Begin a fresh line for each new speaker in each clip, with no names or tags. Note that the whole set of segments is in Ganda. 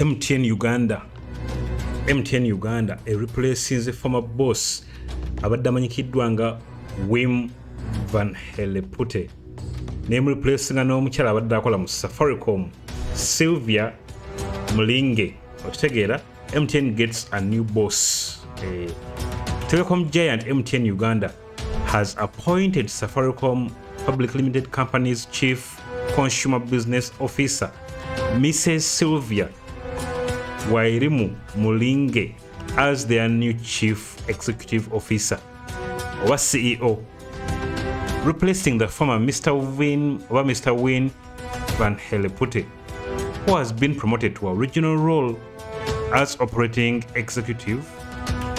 MTN Uganda replaces the former boss abadde amanyikiddwa nga Wim Vanhelleputte nemureplacinga n'omukyala abadde akola mu Safaricom Sylvia Mulinge. Okitegeera, MTN gets a new boss. Telecom giant MTN Uganda has appointed Safaricom Public Limited Company's Chief Consumer Business Officer, Mrs. Sylvia Mulinge, as their new Chief Executive Officer, or CEO, replacing the former Mr. Wim Vanhelleputte, who has been promoted to a regional role as operating executive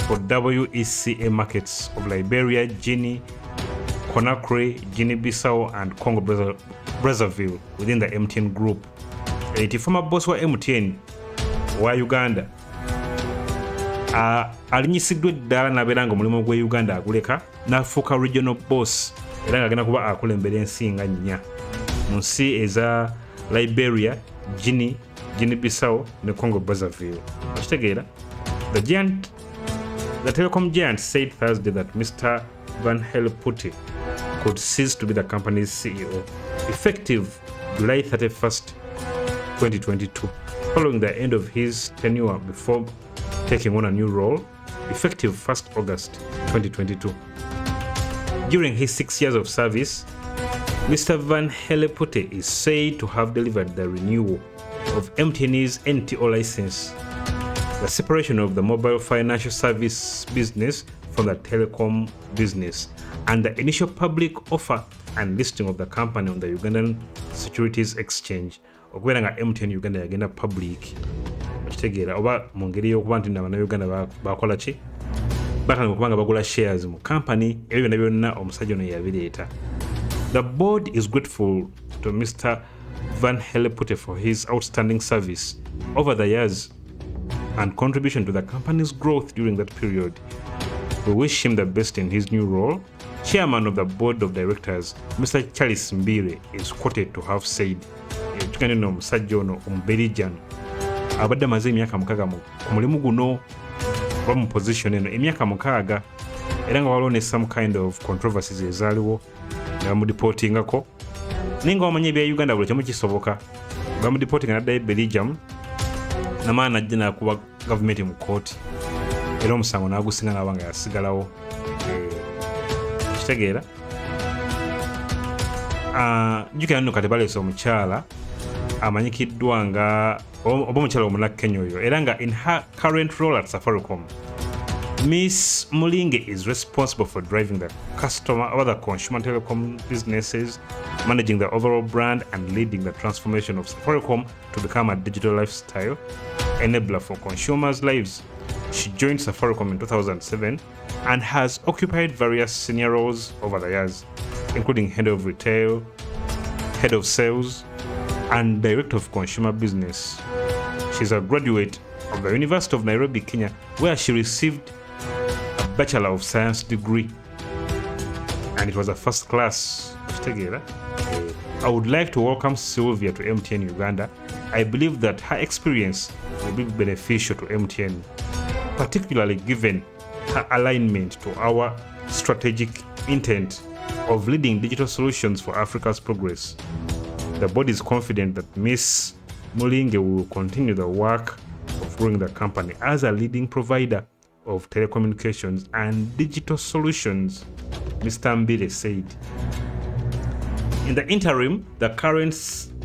for WECA markets of Liberia, Guinea, Conakry, Guinea-Bissau, and Congo-Brazzaville within the MTN group. The former boss wa MTN wa Uganda alinyisiddwa eddala n'abeera nga omulimu gwe Uganda aguleka n'afuuka regional boss era ng'agenda kuba akulembera ensi nga nnya mu nsi eza Liberia, Guinea, Guinea-Bissau ne Congo-Brazzaville. Okitegeera, the telecom giant said Thursday that Mr. Vanhelleputte could cease to be the company's CEO effective July 31st, 2022, following the end of his tenure before taking on a new role effective 1st August 2022. During his 6 years of service, Mr. Vanhelleputte is said to have delivered the renewal of MTN's NTO license, the separation of the mobile financial service business from the telecom business, and the initial public offer and listing of the company on the Ugandan Securities Exchange. Okubeera nga MTN Uganda yagenda public, okitegeera oba mu ngeri y'okuba nti Uganda bakola ki, batandika okuba nga bagula shares mu company, ebyo byonna byonna omusajja ono yabireeta. The board is grateful to Mr. Vanhelleputte for his outstanding service over the years and contribution to the company's growth during that period. We wish him the best in his new role. Chairman of the board of directors, Mr. Charles Mbire, is quoted to have said, tukaneno omusajja ono Omubelgian abadde amaze emyaka 6 ku mulimu guno oba mu position eno, emyaka 6, era nga waliwo ne some kind of controversies ezaaliwo bamudipotingako naye nga wamanya ebya Uganda buli kimu kisoboka, bamudipotinga naddayo Belgium namaana najja nakuba gavumenti mu kooti era omusango n'agusinga n'aba nga yasigalawo. Kitegeera, jjukira nno kati baleese omukyala amanyikiddwa nga oba omukyala omunakenya oyo, era nga in her current role at Safaricom, Miss Mulinge is responsible for driving the customer or the consumer telecom businesses, managing the overall brand, and leading the transformation of Safaricom to become a digital lifestyle enabler for consumers' lives. She joined Safaricom in 2007 and has occupied various senior roles over the years, including head of retail, head of sales, and director of consumer business. She's a graduate of the University of Nairobi, Kenya, where she received a Bachelor of Science degree, and it was a first class. I would like to welcome Sylvia to MTN Uganda. I believe that her experience will be beneficial to MTN, particularly given her alignment to our strategic intent of leading digital solutions for Africa's progress. The board is confident that Ms. Mulinge will continue the work of growing the company as a leading provider of telecommunications and digital solutions, Mr. Mbile said. In the interim, the current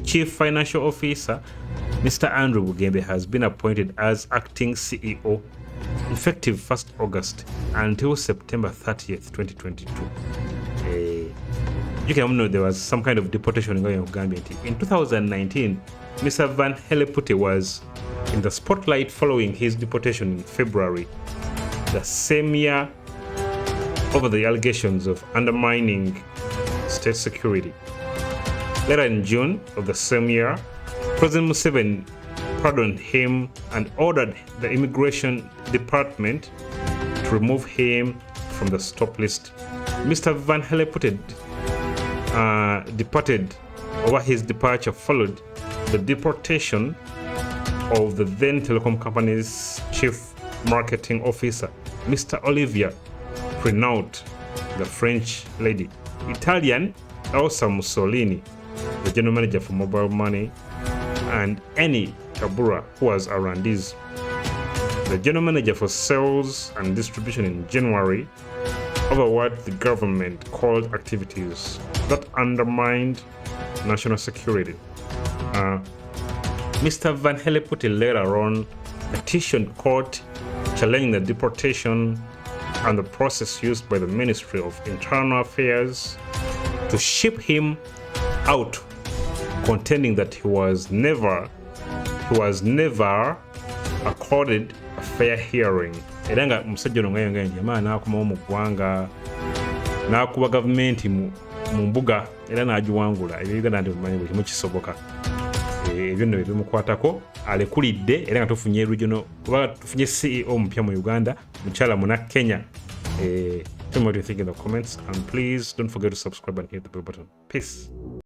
Chief Financial Officer, Mr. Andrew Bugembe, has been appointed as acting CEO effective 1st August until September 30th, 2022. You can know there was some kind of deportation going on in Gambia. In 2019, Mr. Vanhelleputte was in the spotlight following his deportation in February the same year over the allegations of undermining state security. Later in June of the same year, President Museveni pardoned him and ordered the Immigration Department to remove him from the stop list. Mr. Vanhelleputte departed, or his departure followed the deportation of the then telecom company's chief marketing officer, Mr. Olivier Prenault, the French lady, Italian Elsa Mussolini, the general manager for mobile money, and Annie Kabura, who was Arandi's the general manager for sales and distribution in January, over what the government called activities that undermined national security. Mr. Vanhelleputte later on petitioned court challenging the deportation and the process used by the Ministry of Internal Affairs to ship him out, contending that he was never accorded a fair hearing. Era nga musajja ono ngayo ngayo jamaa n'akomawo mu ggwanga n'akuba gavumenti mu mbuga era n'agiwangula. Ebyo Uganda nti mumanyi buli kimu kisoboka. Ebyo nno ebimukwatako alekulidde era nga tufunye regional kuba tufunye CEO mpya mu Uganda, mukyala muna Kenya. Tell me what you think in the comments, and please don't forget to subscribe and hit the bell button. Peace.